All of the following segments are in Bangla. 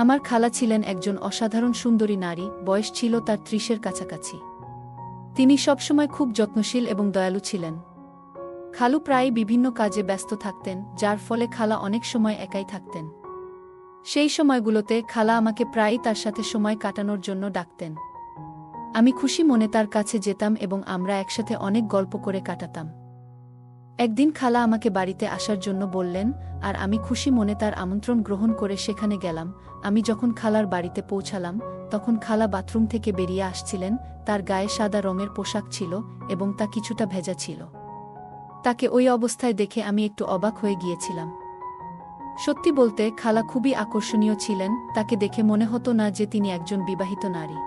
আমার খালা ছিলেন একজন অসাধারণ সুন্দরী নারী, বয়স ছিল তার ৩০-এর কাছাকাছি। তিনি সবসময় খুব যত্নশীল এবং দয়ালু ছিলেন। খালু প্রায়ই বিভিন্ন কাজে ব্যস্ত থাকতেন, যার ফলে খালা অনেক সময় একাই থাকতেন। সেই সময়গুলোতে খালা আমাকে প্রায়ই তার সাথে সময় কাটানোর জন্য ডাকতেন। আমি খুশি মনে তার কাছে যেতাম এবং আমরা একসাথে অনেক গল্প করে কাটাতাম। একদিন খালা আমাকে বাড়িতে আসার জন্য বললেন, আর আমি খুশি মনে তার আমন্ত্রণ গ্রহণ করে সেখানে গেলাম। আমি যখন খালার বাড়িতে পৌঁছালাম, তখন খালা বাথরুম থেকে বেরিয়ে আসছিলেন। তার গায়ে সাদা রঙের পোশাক ছিল এবং তা কিছুটা ভেজা ছিল। তাকে ওই অবস্থায় দেখে আমি একটু অবাক হয়ে গিয়েছিলাম। সত্যি বলতে খালা খুবই আকর্ষণীয় ছিলেন, তাকে দেখে মনে হতো না যে তিনি একজন বিবাহিত নারী।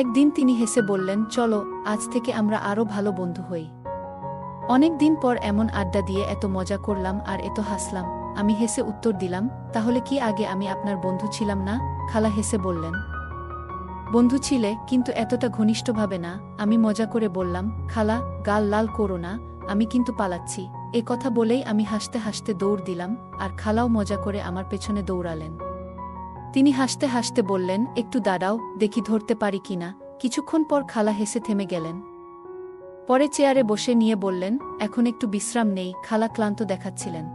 একদিন তিনি হেসে বললেন, চলো আজ থেকে আমরা আরও ভালো বন্ধু হই। অনেক দিন পর এমন আড্ডা দিয়ে এত মজা করলাম আর এত হাসলাম। আমি হেসে উত্তর দিলাম, তাহলে কি আগে আমি আপনার বন্ধু ছিলাম না? খালা হেসে বললেন, বন্ধু ছিলে, কিন্তু এতটা ঘনিষ্ঠভাবে না। আমি মজা করে বললাম, খালা গাল লাল করো না, আমি কিন্তু পালাচ্ছি। এ কথা বলেই আমি হাসতে হাসতে দৌড় দিলাম, আর খালাও মজা করে আমার পেছনে দৌড়ালেন। তিনি হাসতে হাসতে বললেন, একটু দাঁড়াও, দেখি ধরতে পারি কিনা। কিছুক্ষণ পর খালা হেসে থেমে গেলেন। পরে চেয়ারে বসে নিয়ে বললেন, এখন একটু বিশ্রাম নেই। খালা ক্লান্ত দেখাচ্ছিলেন।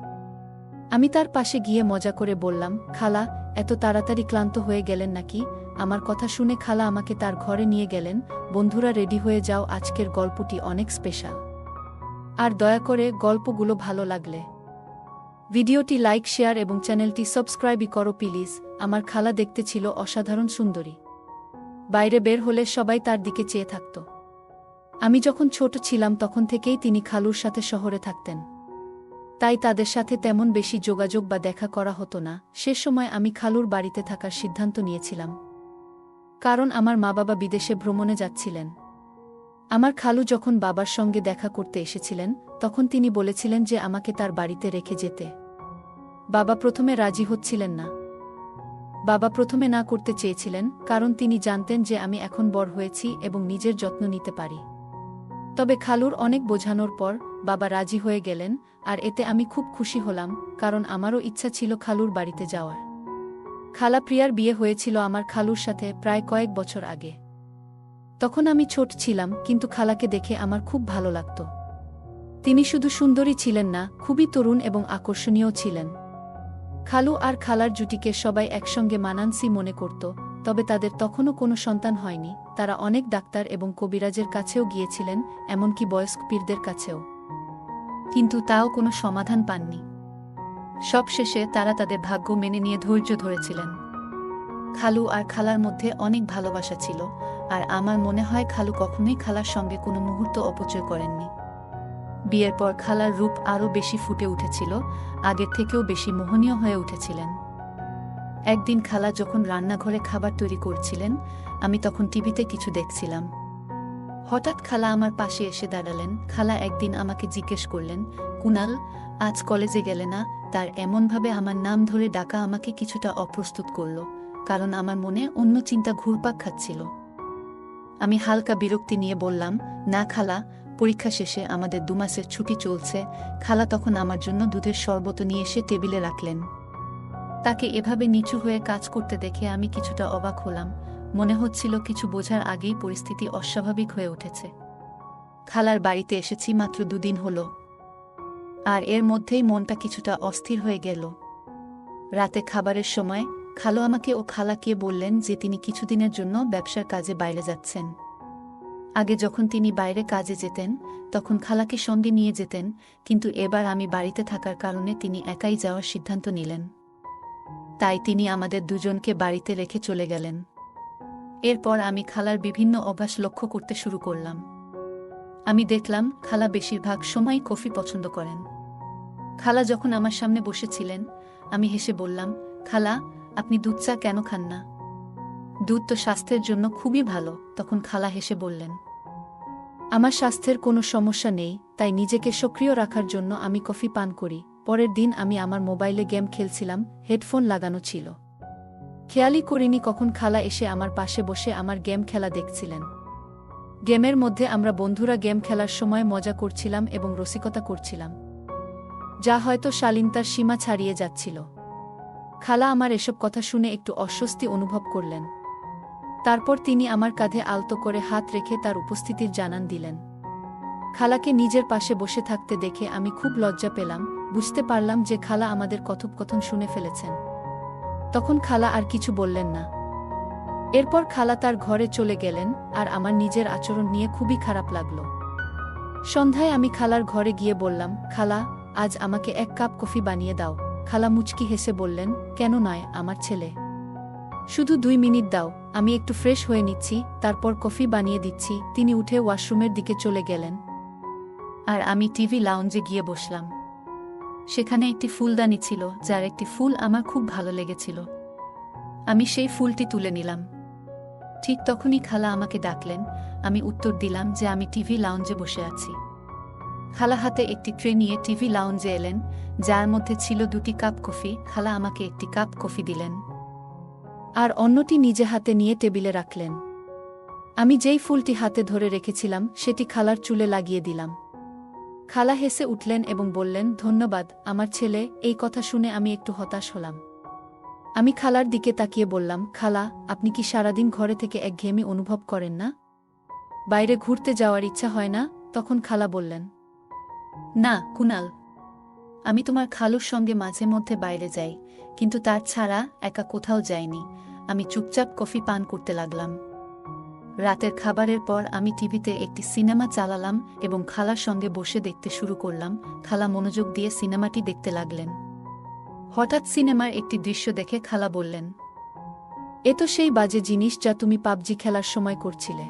আমি তার পাশে গিয়ে মজা করে বললাম, খালা এত তাড়াতাড়ি ক্লান্ত হয়ে গেলেন নাকি? আমার কথা শুনে খালা আমাকে তার ঘরে নিয়ে গেলেন। বন্ধুরা রেডি হয়ে যাও, আজকের গল্পটি অনেক স্পেশাল। আর দয়া করে গল্পগুলো ভালো লাগলে ভিডিওটি লাইক, শেয়ার এবং চ্যানেলটি সাবস্ক্রাইবই করো প্লিজ। আমার খালা দেখতে ছিল অসাধারণ সুন্দরী। বাইরে বের হলে সবাই তার দিকে চেয়ে থাকত। আমি যখন ছোট ছিলাম তখন থেকেই তিনি খালুর সাথে শহরে থাকতেন, তাই তাদের সাথে তেমন বেশি যোগাযোগ বা দেখা করা হতো না। সে সময় আমি খালুর বাড়িতে থাকার সিদ্ধান্ত নিয়েছিলাম, কারণ আমার মা বাবা বিদেশে ভ্রমণে যাচ্ছিলেন। আমার খালু যখন বাবার সঙ্গে দেখা করতে এসেছিলেন, তখন তিনি বলেছিলেন যে আমাকে তার বাড়িতে রেখে যেতে। বাবা প্রথমে রাজি হচ্ছিলেন না। বাবা প্রথমে না করতে চেয়েছিলেন, কারণ তিনি জানতেন যে আমি এখন বড় হয়েছি এবং নিজের যত্ন নিতে পারি। তবে খালুর অনেক বোঝানোর পর বাবা রাজি হয়ে গেলেন, আর এতে আমি খুব খুশি হলাম, কারণ আমারও ইচ্ছা ছিল খালুর বাড়িতে যাওয়ার। খালা প্রিয়ার বিয়ে হয়েছিল আমার খালুর সাথে প্রায় কয়েক বছর আগে। তখন আমি ছোট ছিলাম, কিন্তু খালাকে দেখে আমার খুব ভালো লাগত। তিনি শুধু সুন্দরী ছিলেন না, খুবই তরুণ এবং আকর্ষণীয় ছিলেন। খালু আর খালার জুটিকে সবাই একসঙ্গে মানানসই মনে করত, তবে তাদের তখনও কোনো সন্তান হয়নি। তারা অনেক ডাক্তার এবং কবিরাজের কাছেও গিয়েছিলেন, এমনকি বয়স্ক পীরদের কাছেও, কিন্তু তাও কোনো সমাধান পাননি। সবশেষে তারা তাদের ভাগ্য মেনে নিয়ে ধৈর্য ধরেছিলেন। খালু আর খালার মধ্যে অনেক ভালোবাসা ছিল, আর আমার মনে হয় খালু কখনোই খালার সঙ্গে কোনো মুহূর্ত অপচয় করেননি। বিয়ের পর খালার রূপ আরও বেশি ফুটে উঠেছিল, আগের থেকেও বেশি মোহনীয় হয়ে উঠেছিলেন। একদিন খালা যখন রান্নাঘরে খাবার তৈরি করছিলেন, আমি তখন টিভিতে কিছু দেখছিলাম। হঠাৎ খালা আমার পাশে এসে দাঁড়ালেন। খালা একদিন আমাকে জিজ্ঞেস করলেন, কুনাল আজ কলেজে গেলে না? তার এমনভাবে আমার নাম ধরে ডাকা আমাকে কিছুটা অপ্রস্তুত করল, কারণ আমার মনে অন্য চিন্তা ঘুরপাক খাচ্ছিল। আমি হালকা বিরক্তি নিয়ে বললাম, না খালা, পরীক্ষা শেষে আমাদের 2 মাসের ছুটি চলছে। খালা তখন আমার জন্য দুধের শরবত নিয়ে এসে টেবিলে রাখলেন। তাকে এভাবে নিচু হয়ে কাজ করতে দেখে আমি কিছুটা অবাক হলাম। মনে হচ্ছিল কিছু বোঝার আগেই পরিস্থিতি অস্বাভাবিক হয়ে উঠেছে। খালার বাড়িতে এসেছি মাত্র 2 দিন হলো, আর এর মধ্যেই মনটা কিছুটা অস্থির হয়ে গেল। রাতে খাবারের সময় খালু আমাকে ও খালাকে বললেন যে তিনি কিছুদিনের জন্য ব্যবসার কাজে বাইরে যাচ্ছেন। আগে যখন তিনি বাইরে কাজে যেতেন, তখন খালাকে সঙ্গে নিয়ে যেতেন, কিন্তু এবার আমি বাড়িতে থাকার কারণে তিনি একাই যাওয়ার সিদ্ধান্ত নিলেন। তাই তিনি আমাদের দুজনকে বাড়িতে রেখে চলে গেলেন। এরপর আমি খালার বিভিন্ন অভ্যাস লক্ষ্য করতে শুরু করলাম। আমি দেখলাম খালা বেশিরভাগ সময় কফি পছন্দ করেন। খালা যখন আমার সামনে বসেছিলেন, আমি হেসে বললাম, খালা আপনি দুধ চা কেন খান না? দুধ তো স্বাস্থ্যের জন্য খুবই ভালো। তখন খালা হেসে বললেন, আমার স্বাস্থ্যের কোনো সমস্যা নেই, তাই নিজেকে সক্রিয় রাখার জন্য আমি কফি পান করি। পরের দিন আমি আমার মোবাইলে গেম খেলছিলাম, হেডফোন লাগানো ছিল। খেয়ালই করিনি কখন খালা এসে আমার পাশে বসে আমার গেম খেলা দেখছিলেন। গেমের মধ্যে আমরা বন্ধুরা গেম খেলার সময় মজা করছিলাম এবং রসিকতা করছিলাম, যা হয়তো শালীনতার সীমা ছাড়িয়ে যাচ্ছিল। খালা আমার এসব কথা শুনে একটু অস্বস্তি অনুভব করলেন। তারপর তিনি আমার কাঁধে আলতো করে হাত রেখে তার উপস্থিতির জানান দিলেন। খালাকে নিজের পাশে বসে থাকতে দেখে আমি খুব লজ্জা পেলাম, বুঝতে পারলাম যে খালা আমাদের কথোপকথন শুনে ফেলেছেন। তখন খালা আর কিছু বললেন না। এরপর খালা তার ঘরে চলে গেলেন, আর আমার নিজের আচরণ নিয়ে খুবই খারাপ লাগল। সন্ধ্যায় আমি খালার ঘরে গিয়ে বললাম, খালা, আজ আমাকে 1 কাপ কফি বানিয়ে দাও। খালা মুচকি হেসে বললেন, কেন নয় আমার ছেলে, শুধু 2 মিনিট দাও, আমি একটু ফ্রেশ হয়ে নিচ্ছি, তারপর কফি বানিয়ে দিচ্ছি। তিনি উঠে ওয়াশরুমের দিকে চলে গেলেন, আর আমি টিভি লাউঞ্জে গিয়ে বসলাম। সেখানে একটি ফুলদানি ছিল, যার একটি ফুল আমার খুব ভালো লেগেছিল। আমি সেই ফুলটি তুলে নিলাম। ঠিক তখনই খালা আমাকে ডাকলেন। আমি উত্তর দিলাম যে আমি টিভি লাউঞ্জে বসে আছি। খালা হাতে একটি ট্রে নিয়ে টিভি লাউঞ্জে এলেন, যার মধ্যে ছিল 2টি কাপ কফি। খালা আমাকে 1টি কাপ কফি দিলেন, আর অন্যটি নিজে হাতে নিয়ে টেবিলে রাখলেন। আমি যেই ফুলটি হাতে ধরে রেখেছিলাম সেটি খালার চুলে লাগিয়ে দিলাম। খালা হেসে উঠলেন এবং বললেন, ধন্যবাদ আমার ছেলে। এই কথা শুনে আমি একটু হতাশ হলাম। আমি খালার দিকে তাকিয়ে বললাম, খালা, আপনি কি সারাদিন ঘরে থেকে একঘেয়েমি অনুভব করেন না? বাইরে ঘুরতে যাওয়ার ইচ্ছা হয় না? তখন খালা বললেন, না কুনাল, আমি তোমার খালুর সঙ্গে মাঝে মধ্যে বাইরে যাই, কিন্তু তার ছাড়া একা কোথাও যাইনি। আমি চুপচাপ কফি পান করতে লাগলাম। রাতের খাবারের পর আমি টিভিতে একটি সিনেমা চালালাম এবং খালার সঙ্গে বসে দেখতে শুরু করলাম। খালা মনোযোগ দিয়ে সিনেমাটি দেখতে লাগলেন। হঠাৎ সিনেমার একটি দৃশ্য দেখে খালা বললেন, এ তো সেই বাজে জিনিস যা তুমি পাবজি খেলার সময় করছিলে।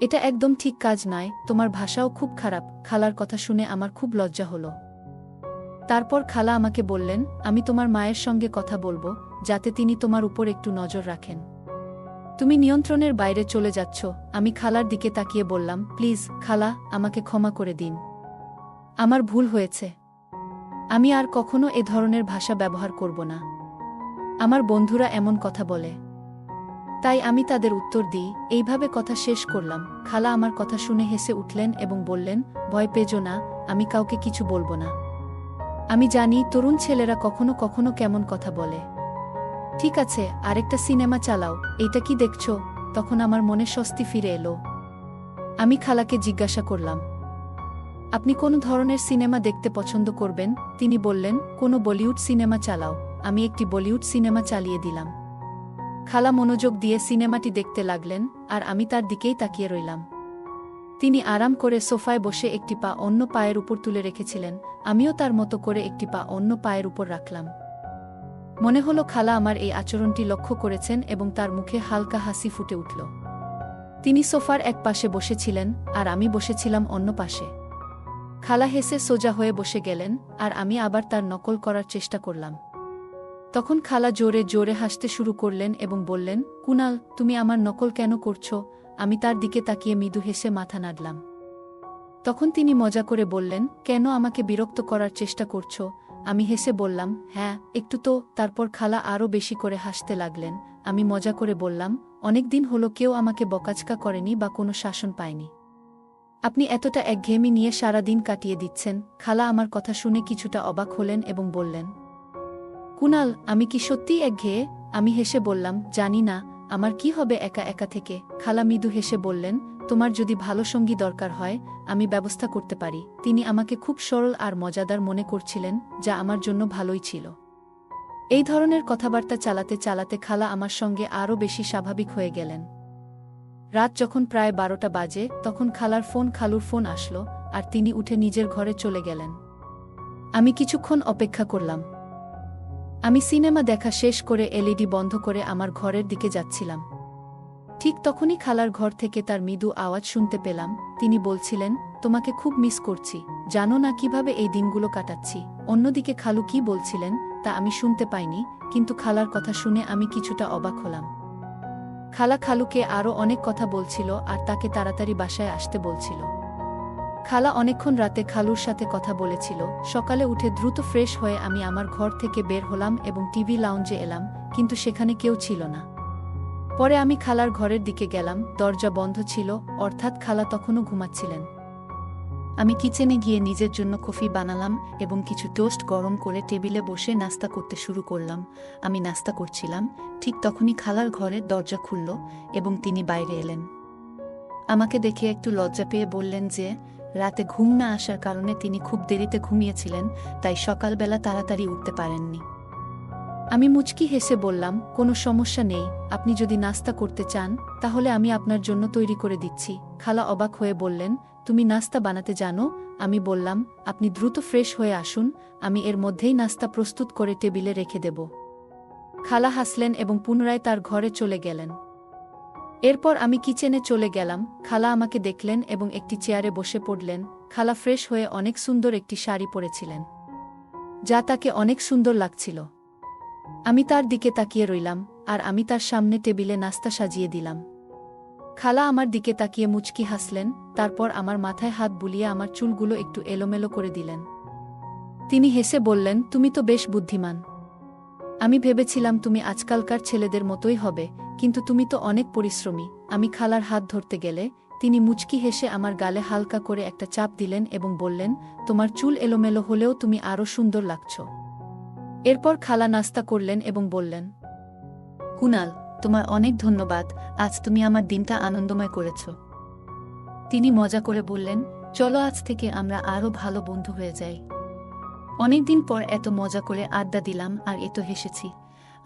এটা একদম ঠিক কাজ নয়, তোমার ভাষাও খুব খারাপ। খালার কথা শুনে আমার খুব লজ্জা হলো। তারপর খালা আমাকে বললেন, আমি তোমার মায়ের সঙ্গে কথা বলবো, যাতে তিনি তোমার উপর একটু নজর রাখেন। তুমি নিয়ন্ত্রণের বাইরে চলে যাচ্ছ। আমি খালার দিকে তাকিয়ে বললাম, প্লিজ খালা, আমাকে ক্ষমা করে দিন। আমার ভুল হয়েছে। আমি আর কখনো এ ধরনের ভাষা ব্যবহার করব না। আমার বন্ধুরা এমন কথা বলে, তাই আমি তাদের উত্তর দিই। এইভাবে কথা শেষ করলাম। খালা আমার কথা শুনে হেসে উঠলেন এবং বললেন, ভয় পেজো না, আমি কাউকে কিছু বলবো না। আমি জানি তরুণ ছেলেরা কখনো কখনো কেমন কথা বলে। ঠিক আছে, আরেকটা সিনেমা চালাও। এইটা কি দেখছো? তখন আমার মনে স্বস্তি ফিরে এলো। আমি খালাকে জিজ্ঞাসা করলাম, আপনি কোন ধরনের সিনেমা দেখতে পছন্দ করবেন? তিনি বললেন, কোনো বলিউড সিনেমা চালাও। আমি একটি বলিউড সিনেমা চালিয়ে দিলাম। খালা মনোযোগ দিয়ে সিনেমাটি দেখতে লাগলেন, আর আমি তার দিকেই তাকিয়ে রইলাম। তিনি আরাম করে সোফায় বসে একটি পা অন্য পায়ের উপর তুলে রেখেছিলেন। আমিও তার মতো করে একটি পা অন্য পায়ের উপর রাখলাম। মনে হলো খালা আমার এই আচরণটি লক্ষ্য করেছেন এবং তার মুখে হালকা হাসি ফুটে উঠল। তিনি সোফার এক পাশে বসেছিলেন, আর আমি বসেছিলাম অন্য পাশে। খালা হেসে সোজা হয়ে বসে গেলেন, আর আমি আবার তার নকল করার চেষ্টা করলাম। তখন খালা জোরে জোরে হাসতে শুরু করলেন এবং বললেন, কুনাল, তুমি আমার নকল কেন করছো? আমি তার দিকে তাকিয়ে মৃদু হেসে মাথা নাড়লাম। তখন তিনি মজা করে বললেন, কেন আমাকে বিরক্ত করার চেষ্টা করছো? আমি হেসে বললাম, হ্যাঁ একটু তো। তারপর খালা আরও বেশি করে হাসতে লাগলেন। আমি মজা করে বললাম, অনেকদিন হলো কেউ আমাকে বকাঝকা করেনি বা কোনো শাসন পায়নি। আপনি এতটা একঘেয়েমি নিয়ে সারা দিন কাটিয়ে দিচ্ছেন। খালা আমার কথা শুনে কিছুটা অবাক হলেন এবং বললেন, কুনাল, আমি কি সত্যিই একঘেয়ে? আমি হেসে বললাম, জানি না, আমার কি হবে একা একা থেকে। খালা মৃদু হেসে বললেন, তোমার যদি ভালো সঙ্গী দরকার হয়, আমি ব্যবস্থা করতে পারি। তিনি আমাকে খুব সরল আর মজাদার মনে করছিলেন, যা আমার জন্য ভালোই ছিল। এই ধরনের কথাবার্তা চালাতে চালাতে খালা আমার সঙ্গে আরও বেশি স্বাভাবিক হয়ে গেলেন। রাত যখন প্রায় 12টা বাজে, তখন খালুর ফোন আসলো, আর তিনি উঠে নিজের ঘরে চলে গেলেন। আমি কিছুক্ষণ অপেক্ষা করলাম। আমি সিনেমা দেখা শেষ করে এলইডি বন্ধ করে আমার ঘরের দিকে যাচ্ছিলাম। ঠিক তখনই খালার ঘর থেকে তার মৃদু আওয়াজ শুনতে পেলাম। তিনি বলছিলেন, তোমাকে খুব মিস করছি, জানো না কিভাবে এই দিনগুলো কাটাচ্ছি। অন্যদিকে খালু কি বলছিলেন তা আমি শুনতে পাইনি, কিন্তু খালার কথা শুনে আমি কিছুটা অবাক হলাম। খালা খালুকে আরও অনেক কথা বলছিল আর তাকে তাড়াতাড়ি বাসায় আসতে বলছিল। খালা অনেকক্ষণ রাতে খালুর সাথে কথা বলেছিল। সকালে উঠে দ্রুত ফ্রেশ হয়ে আমি আমার ঘর থেকে বের হলাম এবং টিভি লাউঞ্জে এলাম, কিন্তু সেখানে কেউ ছিল না। পরে আমি খালার ঘরের দিকে গেলাম, দরজা বন্ধ ছিল, অর্থাৎ খালা তখনও ঘুমাচ্ছিলেন। আমি কিচেনে গিয়ে নিজের জন্য কফি বানালাম এবং কিছু টোস্ট গরম করে টেবিলে বসে নাস্তা করতে শুরু করলাম। আমি নাস্তা করছিলাম, ঠিক তখনই খালার ঘরের দরজা খুলল এবং তিনি বাইরে এলেন। আমাকে দেখে একটু লজ্জা পেয়ে বললেন যে রাতে ঘুম না আসার কারণে তিনি খুব দেরিতে ঘুমিয়েছিলেন, তাই সকালবেলা তাড়াতাড়ি উঠতে পারেননি। আমি মুচকি হেসে বললাম, কোনো সমস্যা নেই, আপনি যদি নাস্তা করতে চান তাহলে আমি আপনার জন্য তৈরি করে দিচ্ছি। খালা অবাক হয়ে বললেন, তুমি নাস্তা বানাতে জানো? আমি বললাম, আপনি দ্রুত ফ্রেশ হয়ে আসুন, আমি এর মধ্যেই নাস্তা প্রস্তুত করে টেবিলে রেখে দেব। খালা হাসলেন এবং পুনরায় তার ঘরে চলে গেলেন। এরপর আমি কিচেনে চলে গেলাম। খালা আমাকে দেখলেন এবং একটি চেয়ারে বসে পড়লেন। খালা ফ্রেশ হয়ে অনেক সুন্দর একটি শাড়ি পরেছিলেন, যা তাকে অনেক সুন্দর লাগছিল। আমি তার দিকে তাকিয়ে রইলাম, আর আমি তার সামনে টেবিলে নাস্তা সাজিয়ে দিলাম। খালা আমার দিকে তাকিয়ে মুচকি হাসলেন, তারপর আমার মাথায় হাত বুলিয়ে আমার চুলগুলো একটু এলোমেলো করে দিলেন। তিনি হেসে বললেন, তুমি তো বেশ বুদ্ধিমান। আমি ভেবেছিলাম তুমি আজকালকার ছেলেদের মতোই হবে, কিন্তু তুমি তো অনেক পরিশ্রমী। আমি খালার হাত ধরতে গেলে তিনি মুচকি হেসে আমার গালে হালকা করে একটা চাপ দিলেন এবং বললেন, তোমার চুল এলোমেলো হলেও তুমি আরও সুন্দর লাগছ। এরপর খালা নাস্তা করলেন এবং বললেন, কুনাল, তোমার অনেক ধন্যবাদ, আজ তুমি আমার দিনটা আনন্দময় করেছ। তিনি মজা করে বললেন, চলো আজ থেকে আমরা আরও ভালো বন্ধু হয়ে যাই। অনেকদিন পর এত মজা করে আড্ডা দিলাম আর এত হেসেছি।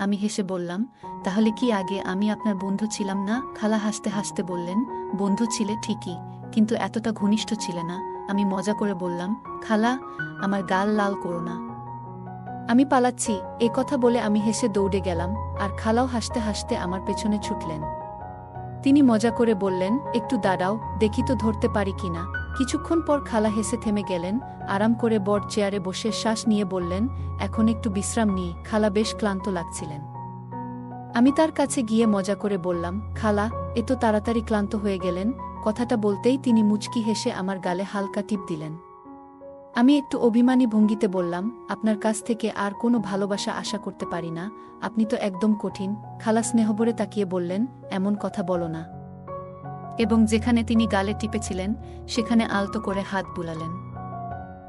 আমি হেসে বললাম, তাহলে কি আগে আমি আপনার বন্ধু ছিলাম না? খালা হাসতে হাসতে বললেন, বন্ধু ছিলে ঠিকই, কিন্তু এতটা ঘনিষ্ঠ ছিলে না। আমি মজা করে বললাম, খালা, আমার গাল লাল করো না, আমি পালাচ্ছি। এ কথা বলে আমি হেসে দৌড়ে গেলাম, আর খালাও হাসতে হাসতে আমার পেছনে ছুটলেন। তিনি মজা করে বললেন, একটু দাঁড়াও, দেখি তো ধরতে পারি কিনা। কিছুক্ষণ পর খালা হেসে থেমে গেলেন, আরাম করে বড় চেয়ারে বসে শ্বাস নিয়ে বললেন, এখন একটু বিশ্রাম নিই। খালা বেশ ক্লান্ত লাগছিলেন। আমি তার কাছে গিয়ে মজা করে বললাম, খালা, এত তাড়াতাড়ি ক্লান্ত হয়ে গেলেন? কথাটা বলতেই তিনি মুচকি হেসে আমার গালে হালকা টিপ দিলেন। আমি একটু অভিমানী ভঙ্গিতে বললাম, আপনার কাছ থেকে আর কোনো ভালোবাসা আশা করতে পারি না, আপনি তো একদম কঠিন। খালা স্নেহভরে তাকিয়ে বললেন, এমন কথা বলো না, এবং যেখানে তিনি গালে টিপেছিলেন সেখানে আলতো করে হাত বুলালেন।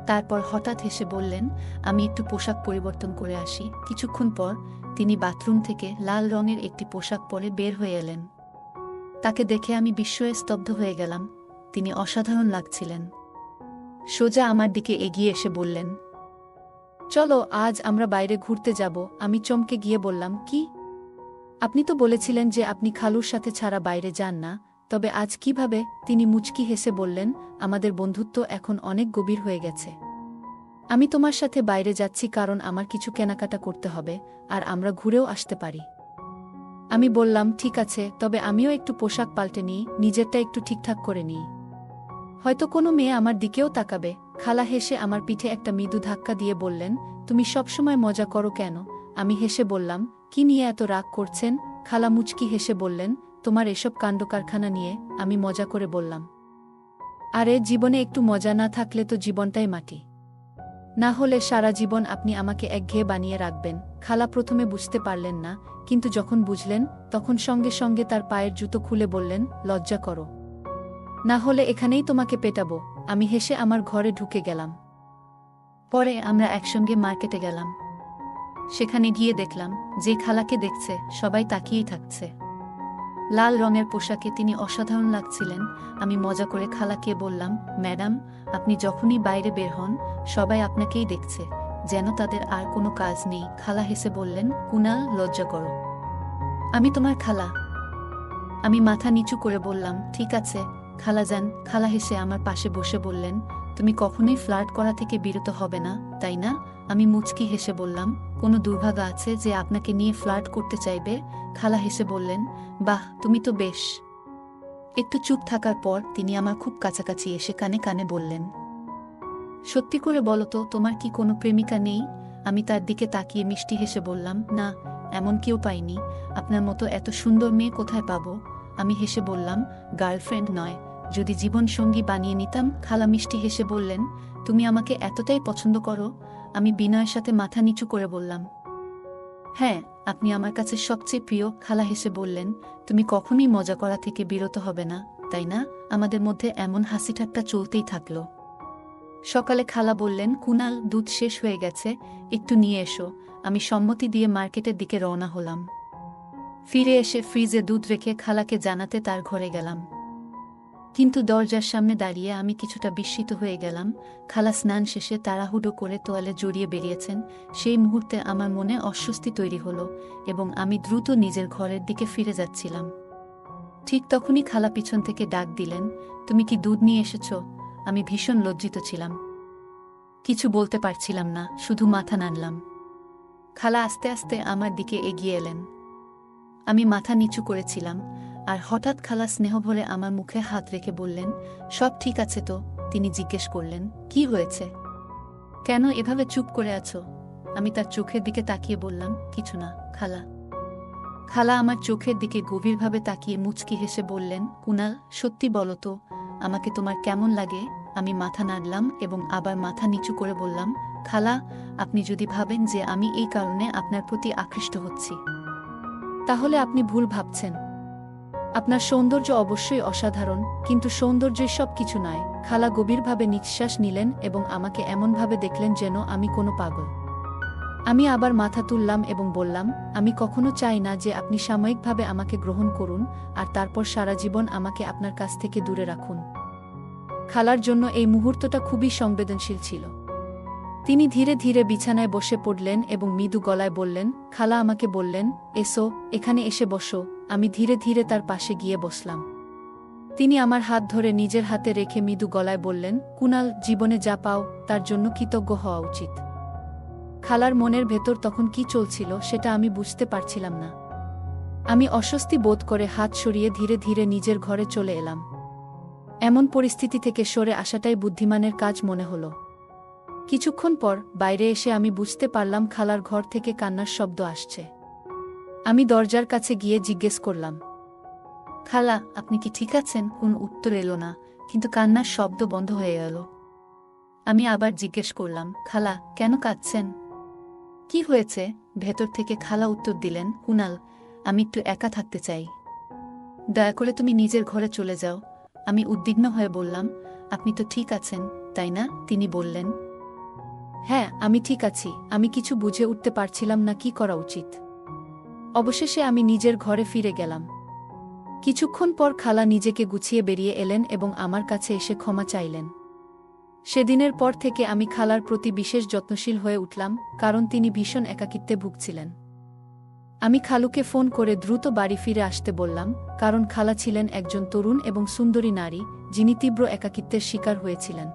তারপর হঠাৎ হেসে বললেন, আমি একটু পোশাক পরিবর্তন করে আসি। কিছুক্ষণ পর তিনি বাথরুম থেকে লাল রঙের একটি পোশাক পরে বের হয়ে এলেন। তাকে দেখে আমি বিস্ময়ে স্তব্ধ হয়ে গেলাম। তিনি অসাধারণ লাগছিলেন। সোজা আমার দিকে এগিয়ে এসে বললেন, চলো আজ আমরা বাইরে ঘুরতে যাব। আমি চমকে গিয়ে বললাম, কি? আপনি তো বলেছিলেন যে আপনি খালুর সাথে ছাড়া বাইরে যান না, তবে আজ কিভাবে? তিনি মুচকি হেসে বললেন, আমাদের বন্ধুত্ব এখন অনেক গভীর হয়ে গেছে। আমি তোমার সাথে বাইরে যাচ্ছি কারণ আমার কিছু কেনাকাটা করতে হবে, আর আমরা ঘুরেও আসতে পারি। আমি বললাম, ঠিক আছে, তবে আমিও একটু পোশাক পাল্টে নিই, নিজেরটা একটু ঠিকঠাক করে নিই, হয়তো কোনো মেয়ে আমার দিকেও তাকাবে। খালা হেসে আমার পিঠে একটা মৃদু ধাক্কা দিয়ে বললেন, তুমি সবসময় মজা করো কেন? আমি হেসে বললাম, কি নিয়ে এত রাগ করছেন? খালা মুচকি হেসে বললেন, তোমার এসব কাণ্ডকারখানা নিয়ে। আমি মজা করে বললাম, আরে জীবনে একটু মজা না থাকলে তো জীবনটাই মাটি। না হলে সারা জীবন আপনি আমাকে একঘেয়ে বানিয়ে রাখবেন। খালা প্রথমে বুঝতে পারলেন না, কিন্তু যখন বুঝলেন তখন সঙ্গে সঙ্গে তার পায়ের জুতো খুলে বললেন, লজ্জা করো, না হলে এখানেই তোমাকে পেটাবো। আমি হেসে আমার ঘরে ঢুকে গেলাম। পরে আমরা একসঙ্গে মার্কেটে গেলাম। সেখানে গিয়ে দেখলাম যে খালাকে দেখছে সবাই তাকিয়েই থাকছে। লাল রঙের পোশাকে তিনি অসাধারণ লাগছিলেন। আমি মজা করে খালাকে বললাম, ম্যাডাম, আপনি যখনই বাইরে বের হন সবাই আপনাকেই দেখছে, যেন তাদের আর কোনো কাজ নেই। খালা হেসে বললেন, কুনাল, লজ্জা করো, আমি তোমার খালা। আমি মাথা নিচু করে বললাম, ঠিক আছে খালাজান। খালা হেসে আমার পাশে বসে বললেন, তুমি কখনোই ফ্লার্ট করা থেকে বিরত হবে না, তাই না? আমি মুচকি হেসে বললাম, কোনো দুর্ভাগ্য আছে যে আপনাকে নিয়ে ফ্লার্ট করতে চাইবে? খালা হেসে বললেন, বাহ, তুমি তো বেশ। একটু চুপ থাকার পর তিনি আমার খুব কাছাকাছি এসে কানে কানে বললেন, সত্যি করে বলো তো, তোমার কি কোনো প্রেমিকা নেই? আমি তার দিকে তাকিয়ে মিষ্টি হেসে বললাম, না, এমন কেউ পাইনি। আপনার মতো এত সুন্দর মেয়ে কোথায় পাবো? আমি হেসে বললাম, গার্লফ্রেন্ড নয়, যদি জীবন সঙ্গী বানিয়ে নিতাম। খালা মিষ্টি হেসে বললেন, তুমি আমাকে এতটাই পছন্দ করো? আমি বিনয়ের সাথে মাথা নিচু করে বললাম, হ্যাঁ, আপনি আমার কাছে সবচেয়ে প্রিয়। খালা হেসে বললেন, তুমি কখনোই মজা করা থেকে বিরত হবে না, তাই না? আমাদের মধ্যে এমন হাসি ঠাট্টা চলতেই থাকলো। সকালে খালা বললেন, কুনাল, দুধ শেষ হয়ে গেছে, একটু নিয়ে এসো। আমি সম্মতি দিয়ে মার্কেটের দিকে রওনা হলাম। ফিরে এসে ফ্রিজে দুধ রেখে খালাকে জানাতে তার ঘরে গেলাম। কিন্তু দরজার সামনে দাঁড়িয়ে আমি কিছুটা বিস্মিত হয়ে গেলাম। খালা স্নান শেষে তাড়াহুড়ো করে তোয়ালে জড়িয়ে বেরিয়েছেন। সেই মুহূর্তে আমার মনে অস্বস্তি তৈরি হলো এবং আমি দ্রুত নিজের ঘরের দিকে ফিরে যাচ্ছিলাম। ঠিক তখনই খালা পিছন থেকে ডাক দিলেন, তুমি কি দুধ নিয়ে এসেছ? আমি ভীষণ লজ্জিত ছিলাম। কিছু বলতে পারছিলাম না, শুধু মাথা নাড়লাম। খালা আস্তে আস্তে আমার দিকে এগিয়ে এলেন। আমি মাথা নিচু করেছিলাম, আর হঠাৎ খালা স্নেহভরে আমার মুখে হাত রেখে বললেন, সব ঠিক আছে তো? তিনি জিজ্ঞেস করলেন, কি হয়েছে? কেন এভাবে চুপ করে আছো? আমি তার চোখের দিকে তাকিয়ে বললাম, কিছু না খালা। খালা আমার চোখের দিকে গভীরভাবে তাকিয়ে মুচকি হেসে বললেন, কুনাল, সত্যি বলো তো, আমাকে তোমার কেমন লাগে? আমি মাথা নাড়লাম এবং আবার মাথা নিচু করে বললাম, খালা, আপনি যদি ভাবেন যে আমি এই কারণে আপনার প্রতি আকৃষ্ট হচ্ছি, তাহলে আপনি ভুল ভাবছেন। আপনার সৌন্দর্য অবশ্যই অসাধারণ, কিন্তু সৌন্দর্যই সব কিছু নয়। খালা গভীরভাবে নিঃশ্বাস নিলেন এবং আমাকে এমনভাবে দেখলেন যেন আমি কোনো পাগল। আমি আবার মাথা তুললাম এবং বললাম, আমি কখনো চাই না যে আপনি সাময়িকভাবে আমাকে গ্রহণ করুন আর তারপর সারা জীবন আমাকে আপনার কাছ থেকে দূরে রাখুন। খালার জন্য এই মুহূর্তটা খুবই সংবেদনশীল ছিল। তিনি ধীরে ধীরে বিছানায় বসে পড়লেন এবং মৃদু গলায় বললেন, খালা আমাকে বললেন, এসো, এখানে এসে বসো। আমি ধীরে ধীরে তার পাশে গিয়ে বসলাম। তিনি আমার হাত ধরে নিজের হাতে রেখে মৃদু গলায় বললেন, কুনাল, জীবনে যা পাও তার জন্য কৃতজ্ঞ হওয়া উচিত। খালার মনের ভেতর তখন কি চলছিল সেটা আমি বুঝতে পারছিলাম না। আমি অস্বস্তি বোধ করে হাত সরিয়ে ধীরে ধীরে নিজের ঘরে চলে এলাম। এমন পরিস্থিতি থেকে সরে আসাটাই বুদ্ধিমানের কাজ মনে হলো। কিছুক্ষণ পর বাইরে এসে আমি বুঝতে পারলাম খালার ঘর থেকে কান্নার শব্দ আসছে। আমি দরজার কাছে গিয়ে জিজ্ঞেস করলাম, খালা, আপনি কি ঠিক আছেন? কোনো উত্তর এলো না, কিন্তু কান্নার শব্দ বন্ধ হয়ে গেল। আমি আবার জিজ্ঞেস করলাম, খালা, কেন কাঁদছেন? কি হয়েছে? ভেতর থেকে খালা উত্তর দিলেন, কুনাল, আমি একটু একা থাকতে চাই। দয়া করে তুমি নিজের ঘরে চলে যাও। আমি উদ্বিগ্ন হয়ে বললাম, আপনি তো ঠিক আছেন, তাই না? তিনি বললেন, হ্যাঁ, আমি ঠিক আছি। আমি কিছু বুঝে উঠতে পারছিলাম না কি করা উচিত। অবশেষে আমি নিজের ঘরে ফিরে গেলাম। কিছুক্ষণ পর খালা নিজেকে গুছিয়ে বেরিয়ে এলেন এবং আমার কাছে এসে ক্ষমা চাইলেন। সেদিনের পর থেকে আমি খালার প্রতি বিশেষ যত্নশীল হয়ে উঠলাম, কারণ তিনি ভীষণ একাকিত্বে ভুগছিলেন। আমি খালুকে ফোন করে দ্রুত বাড়ি ফিরে আসতে বললাম, কারণ খালা ছিলেন একজন তরুণ এবং সুন্দরী নারী, যিনি তীব্র একাকিত্বের শিকার হয়েছিলেন।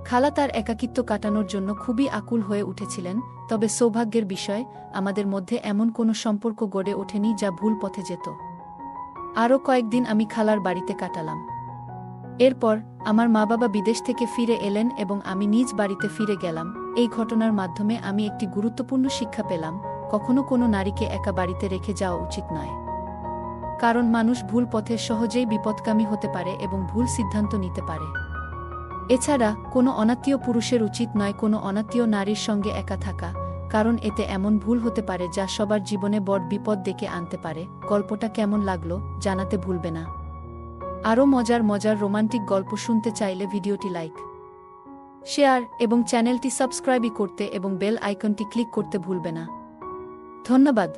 খালা তার একাকিত্ব কাটানোর জন্য খুবই আকুল হয়ে উঠেছিলেন, তবে সৌভাগ্যের বিষয়, আমাদের মধ্যে এমন কোনো সম্পর্ক গড়ে ওঠেনি যা ভুল পথে যেত। আরও কয়েকদিন আমি খালার বাড়িতে কাটালাম। এরপর আমার মা-বাবা বিদেশ থেকে ফিরে এলেন এবং আমি নিজ বাড়িতে ফিরে গেলাম। এই ঘটনার মাধ্যমে আমি একটি গুরুত্বপূর্ণ শিক্ষা পেলাম, কখনো কোনো নারীকে একা বাড়িতে রেখে যাওয়া উচিত নয়। কারণ মানুষ ভুল পথে সহজেই বিপদগামী হতে পারে এবং ভুল সিদ্ধান্ত নিতে পারে। এছাড়া কোনো অনাত্মীয় পুরুষের উচিত নয় কোনো অনাত্মীয় নারীর সঙ্গে একা থাকা, কারণ এতে এমন ভুল হতে পারে যা সবার জীবনে বড় বিপদ ডেকে আনতে পারে। গল্পটা কেমন লাগলো জানাতে ভুলবে না। আরও মজার মজার রোমান্টিক গল্প শুনতে চাইলে ভিডিওটি লাইক, শেয়ার এবং চ্যানেলটি সাবস্ক্রাইব করতে এবং বেল আইকনটি ক্লিক করতে ভুলবে না। ধন্যবাদ।